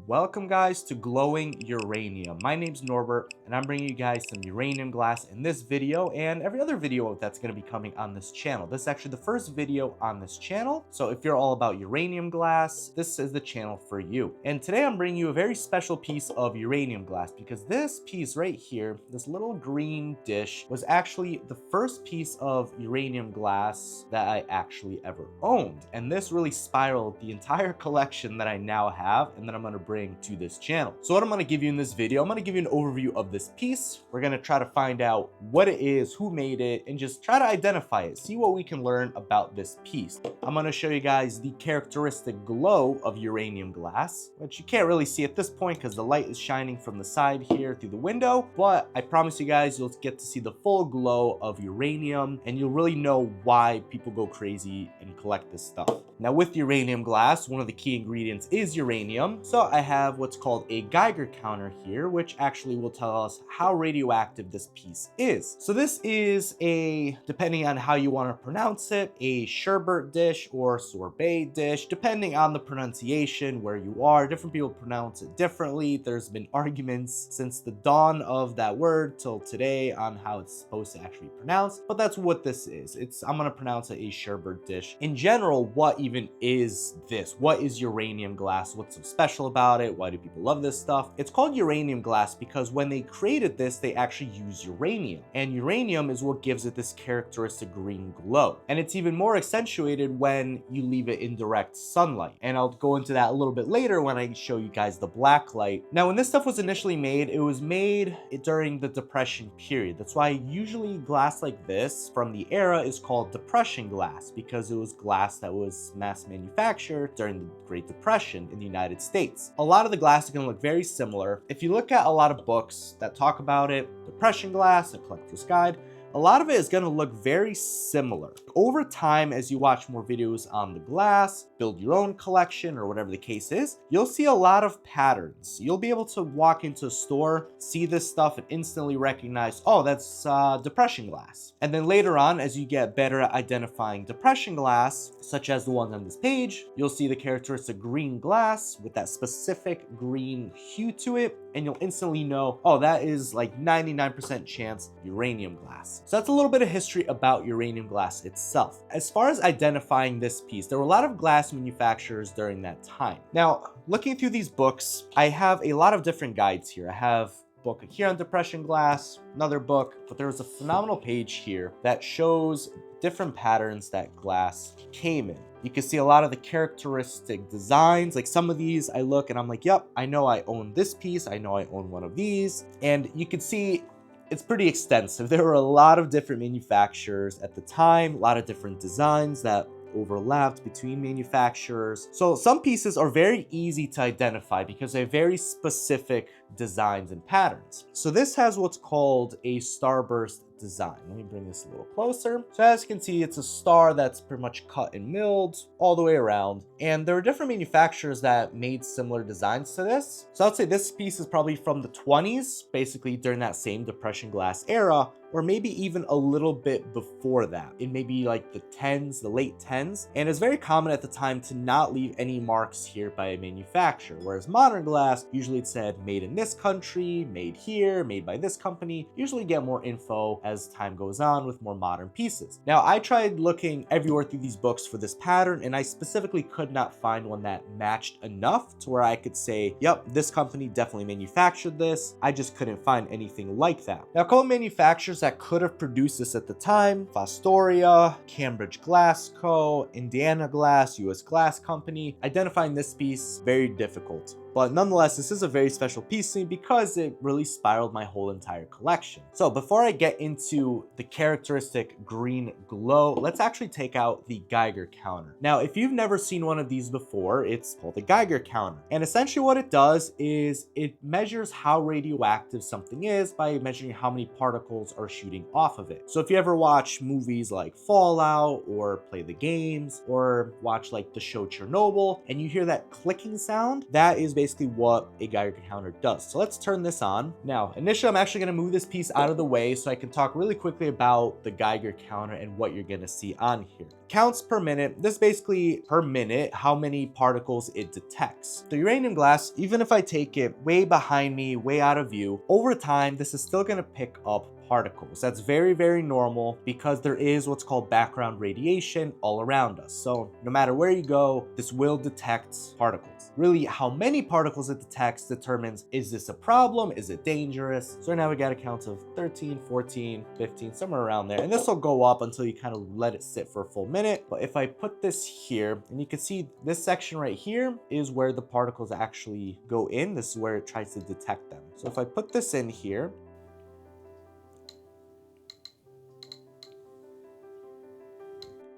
Welcome guys to Glowing Uranium. My name's Norbert and I'm bringing you guys some uranium glass in this video and every other video that's going to be coming on this channel. This is actually the first video on this channel, so if you're all about uranium glass, this is the channel for you. And today I'm bringing you a very special piece of uranium glass because this piece right here, this little green dish, was actually the first piece of uranium glass that I actually ever owned. And this really spiraled the entire collection that I now have and that I'm going to bring to this channel. So what I'm going to give you in this video, I'm going to give you an overview of this piece. We're going to try to find out what it is, who made it, and just try to identify it, see what we can learn about this piece. I'm going to show you guys the characteristic glow of uranium glass, which you can't really see at this point because the light is shining from the side here through the window, but I promise you guys you'll get to see the full glow of uranium and you'll really know why people go crazy and collect this stuff. Now with uranium glass, one of the key ingredients is uranium. So I have what's called a Geiger counter here, which actually will tell us how radioactive this piece is. So this is a, depending on how you want to pronounce it, a sherbet dish or sorbet dish, depending on the pronunciation, where you are. Different people pronounce it differently. There's been arguments since the dawn of that word till today on how it's supposed to actually be pronounced, but that's what this is. I'm going to pronounce it a sherbet dish. In general, what even is this? What is uranium glass? What's so special about it? Why do people love this stuff? It's called uranium glass because when they created this, they actually used uranium. And uranium is what gives it this characteristic green glow. And it's even more accentuated when you leave it in direct sunlight. And I'll go into that a little bit later when I show you guys the blacklight. Now, when this stuff was initially made, it was made during the Depression period. That's why usually glass like this from the era is called Depression glass, because it was glass that was mass manufactured during the Great Depression in the United States. A lot of the glass is going to look very similar. If you look at a lot of books that talk about it, Depression glass, A Collector's Guide, a lot of it is going to look very similar. Over time, as you watch more videos on the glass, build your own collection or whatever the case is, you'll see a lot of patterns. You'll be able to walk into a store, see this stuff and instantly recognize, oh, that's Depression glass. And then later on, as you get better at identifying Depression glass, such as the ones on this page, you'll see the characteristic green glass with that specific green hue to it. And you'll instantly know, oh, that is like 99% chance uranium glass. So that's a little bit of history about uranium glass itself. As far as identifying this piece, there were a lot of glass manufacturers during that time. Now, looking through these books, I have a lot of different guides here. I have a book here on Depression glass, another book, but there's a phenomenal page here that shows different patterns that glass came in. You can see a lot of the characteristic designs. Like some of these I look and I'm like, yep, I know I own this piece. I know I own one of these. And you can see it's pretty extensive. There were a lot of different manufacturers at the time, a lot of different designs that overlapped between manufacturers. So some pieces are very easy to identify because they have very specific designs and patterns. So this has what's called a starburst design. Let me bring this a little closer. So as you can see, it's a star that's pretty much cut and milled all the way around. And there are different manufacturers that made similar designs to this. So I'd say this piece is probably from the 20s, basically during that same Depression glass era, or maybe even a little bit before that. It may be like the 10s, the late 10s. And it's very common at the time to not leave any marks here by a manufacturer. Whereas modern glass, usually it said made in this country, made here, made by this company. Usually get more info as time goes on with more modern pieces. Now, I tried looking everywhere through these books for this pattern, and I specifically could not find one that matched enough to where I could say, yep, this company definitely manufactured this. I just couldn't find anything like that. Now, a couple manufacturers that could have produced this at the time: Fostoria, Cambridge Glass Co., Indiana Glass, US Glass Company. Identifying this piece, very difficult. But nonetheless, this is a very special piece to me because it really spiraled my whole entire collection. So before I get into the characteristic green glow, let's actually take out the Geiger counter. Now, if you've never seen one of these before, it's called the Geiger counter. And essentially what it does is it measures how radioactive something is by measuring how many particles are shooting off of it. So if you ever watch movies like Fallout or play the games or watch like the show Chernobyl and you hear that clicking sound, that is basically what a Geiger counter does. So let's turn this on. Now, initially, I'm actually going to move this piece out of the way so I can talk talk really quickly about the Geiger counter and what you're gonna see on here. Counts per minute. This is basically per minute how many particles it detects. The uranium glass, even if I take it way behind me, way out of view, over time, this is still gonna pick up particles. That's very, very normal because there is what's called background radiation all around us. So no matter where you go, this will detect particles. Really, how many particles it detects determines, is this a problem? Is it dangerous? So right now we got a count of 13, 14, 15, somewhere around there. And this will go up until you kind of let it sit for a full minute. But if I put this here, and you can see this section right here is where the particles actually go in. This is where it tries to detect them. So if I put this in here,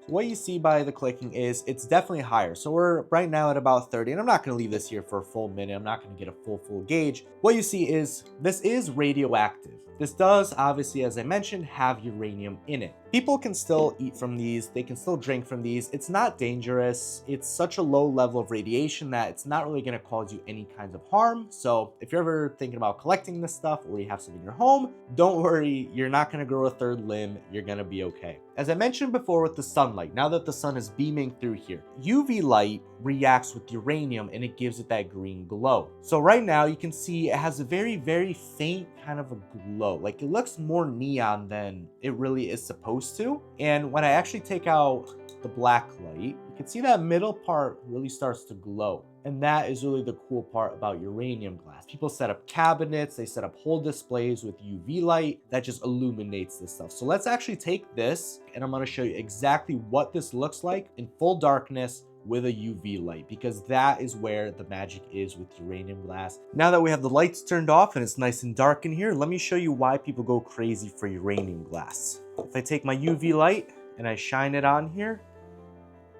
what you see by the clicking is it's definitely higher. So we're right now at about 30, and I'm not going to leave this here for a full minute. I'm not going to get a full gauge. What you see is this is radioactive. This does obviously, as I mentioned, have uranium in it. People can still eat from these. They can still drink from these. It's not dangerous. It's such a low level of radiation that it's not really going to cause you any kinds of harm. So if you're ever thinking about collecting this stuff or you have some in your home, don't worry. You're not going to grow a third limb. You're going to be okay. As I mentioned before with the sunlight, now that the sun is beaming through here, UV light reacts with uranium and it gives it that green glow. So right now you can see it has a very, very faint kind of a glow. Like it looks more neon than it really is supposed to. And when I actually take out the black light, you can see that middle part really starts to glow. And that is really the cool part about uranium glass. People set up cabinets, they set up whole displays with UV light that just illuminates this stuff. So let's actually take this and I'm going to show you exactly what this looks like in full darkness with a UV light, because that is where the magic is with uranium glass. Now that we have the lights turned off and it's nice and dark in here, let me show you why people go crazy for uranium glass. If I take my UV light and I shine it on here,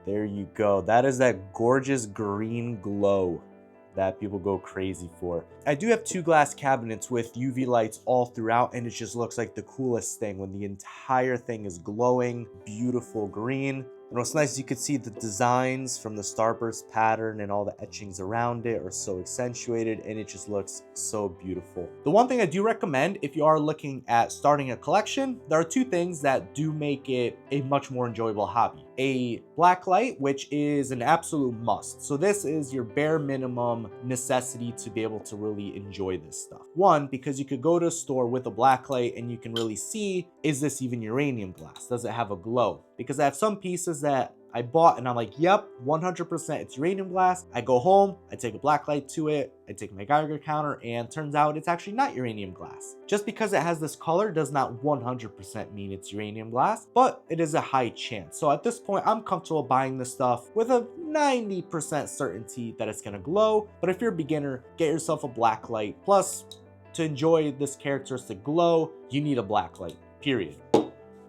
there you go. That is that gorgeous green glow that people go crazy for. I do have 2 glass cabinets with UV lights all throughout, and it just looks like the coolest thing when the entire thing is glowing, beautiful green. And what's nice is you can see the designs from the starburst pattern and all the etchings around it are so accentuated and it just looks so beautiful. The one thing I do recommend if you are looking at starting a collection, there are 2 things that do make it a much more enjoyable hobby. A blacklight, which is an absolute must. So this is your bare minimum necessity to be able to really enjoy this stuff. One, because you could go to a store with a blacklight and you can really see, is this even uranium glass? Does it have a glow? Because I have some pieces that I bought and I'm like, yep, 100% it's uranium glass. I go home, I take a blacklight to it, I take my Geiger counter, and turns out it's actually not uranium glass. Just because it has this color does not 100% mean it's uranium glass, but it is a high chance. So at this point, I'm comfortable buying this stuff with a 90% certainty that it's gonna glow. But if you're a beginner, get yourself a blacklight. Plus, to enjoy this characteristic glow, you need a blacklight, period.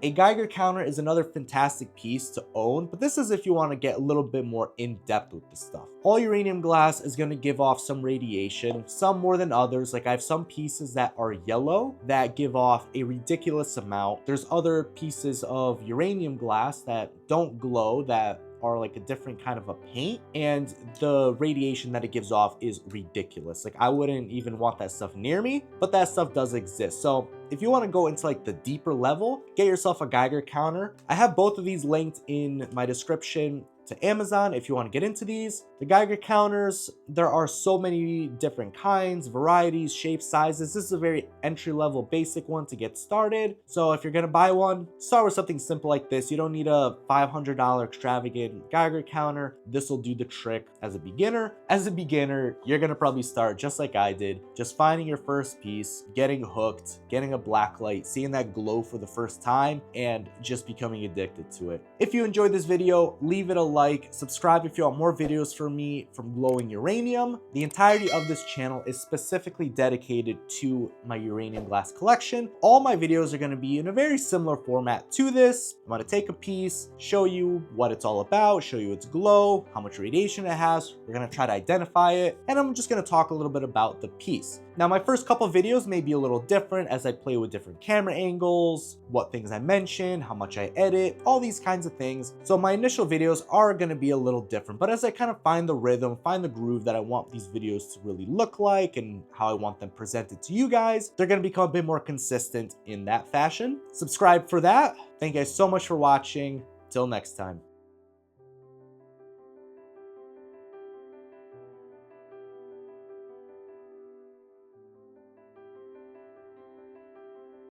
A Geiger counter is another fantastic piece to own, but this is if you want to get a little bit more in depth with this stuff. All uranium glass is going to give off some radiation, some more than others. Like I have some pieces that are yellow that give off a ridiculous amount. There's other pieces of uranium glass that don't glow, that are like a different kind of a paint, and the radiation that it gives off is ridiculous. Like I wouldn't even want that stuff near me, but that stuff does exist. So if you want to go into like the deeper level, get yourself a Geiger counter. I have both of these linked in my description to Amazon if you want to get into these. The Geiger counters, there are so many different kinds, varieties, shapes, sizes. This is a very entry-level basic one to get started. So if you're going to buy one, start with something simple like this. You don't need a $500 extravagant Geiger counter. This will do the trick as a beginner. As a beginner, you're going to probably start just like I did, just finding your first piece, getting hooked, getting a blacklight, seeing that glow for the first time, and just becoming addicted to it. If you enjoyed this video, leave it a like, subscribe if you want more videos from me from glowing uranium. The entirety of this channel is specifically dedicated to my uranium glass collection. All my videos are going to be in a very similar format to this. I'm going to take a piece, show you what it's all about, show you its glow, how much radiation it has. We're going to try to identify it, and I'm just going to talk a little bit about the piece. Now, my first couple videos may be a little different as I play with different camera angles, what things I mention, how much I edit, all these kinds of things. So my initial videos are are going to be a little different. But as I kind of find the rhythm, find the groove that I want these videos to really look like and how I want them presented to you guys, they're going to become a bit more consistent in that fashion. Subscribe for that. Thank you guys so much for watching. Till next time.